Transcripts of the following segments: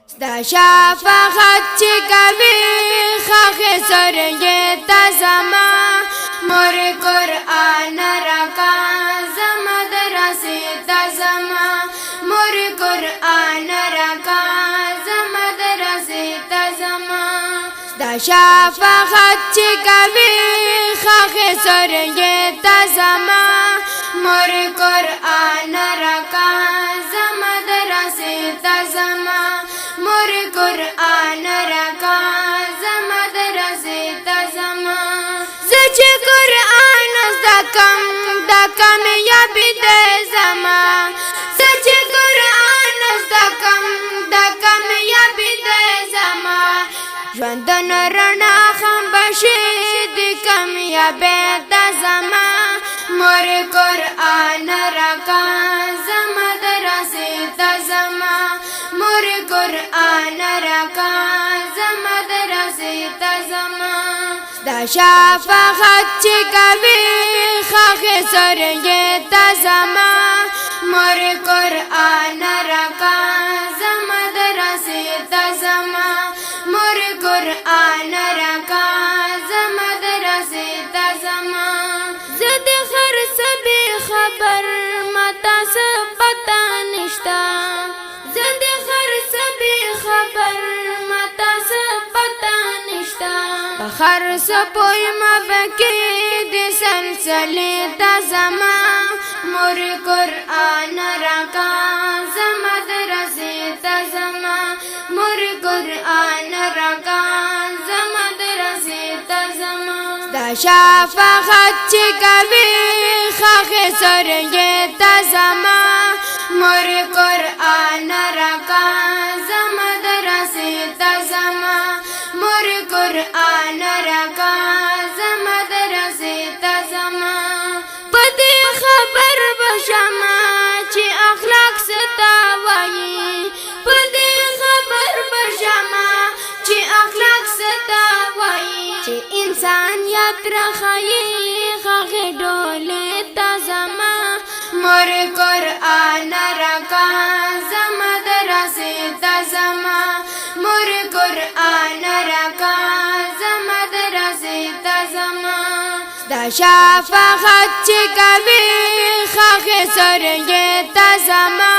ستا شفقت چی کوي خاخ سرگی تا زما مور قرآن رکا زما درسی تا زما مور قرآن رکا زما درسی تا زما ستا شفقت چی کوي خاخ سرگی تا زما مور قرآن رکا زما درسی تا زما مور قرآن رکا زما درسی تا زما زچ قرآن زدا کم یا بید زما زچ قرآن زدا کم یا بید زما ژوندون رڼا خم بشید کم یا بید زما مور قرآن رکا زما درسی تا زما مور قرآن رکا زما درسی تا زما ستا شفقت چی کوي خاخ سرگی تا زما مور قرآن رکا زما درسی تا زما مور قرآن رکا زما درسی تا زما زد خر سبی خبر متا سپتا نشتا زد خر سبی خبر متا سپتا نشتا خر سپوی مبکی دی سلسلی تا زما مور قرآن رکا زما درسی تا زما مور قرآن رکا زما درسی تا زما ستا شفقت چی کوي خاخ سرگی تا زما مور قرآن رکا زما درسی تا زما مور قرآن رکا زما درسی تا زما پدې خبر بشما چې اخلاق ستا وایي پدې خبر بشما چې اخلاق ستا وایي چې انسان یاد راخایي هغه ډولې تا زما مور قرآن رکا زما درسی تا زما مور قرآن رکا زما درسی تا زما ستا شفقت چی کوي خاخ سرگی تا زما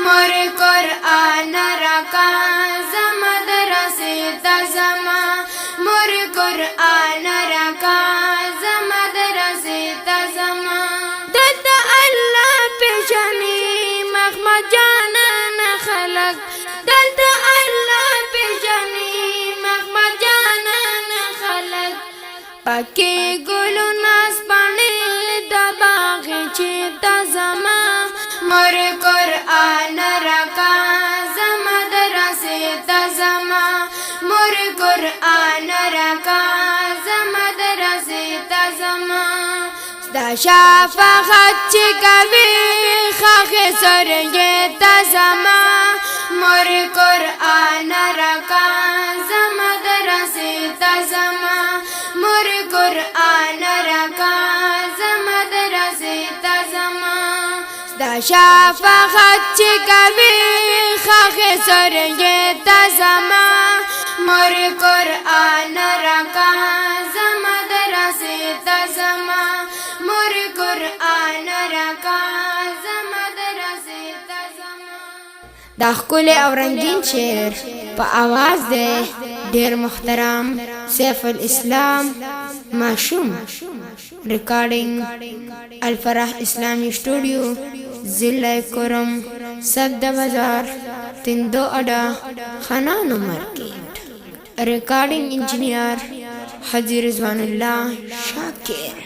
مور قرآن رکا زما درسی تا زما مور قرآن رکا زما درسی تا زما دلته الله پیژني محمد جانان خلق دلته الله پیژني محمد جانان خلق پکې ګلو ناس باندې د باغ چې تا زما مور قرآن رکا زما درسی تا زما مور قرآن رکا زما درسی تا زما ستا شفقت چی کوي خاخ سرگی تا زما مور قرآن رکا زما درسی تا زما مور قرآن رکا زما درسی تا زما ستا شفقت چی کوي خاخ سرگی تا زما مور قرآن رکا زما درسی تا زما مور قرآن رکا زما درسی تا زما دا ښکلی او رنگین شعر په आवाज دی ډیر محترم سیف الاسلام معصوم ریکارډینګ الفرح اسلامی اسٹوڈیو ضلع کرم صد بازار تندو اڈا خانان مارکیٹ ریکارڈنگ انجینئر حاجی رضوان اللہ شاکر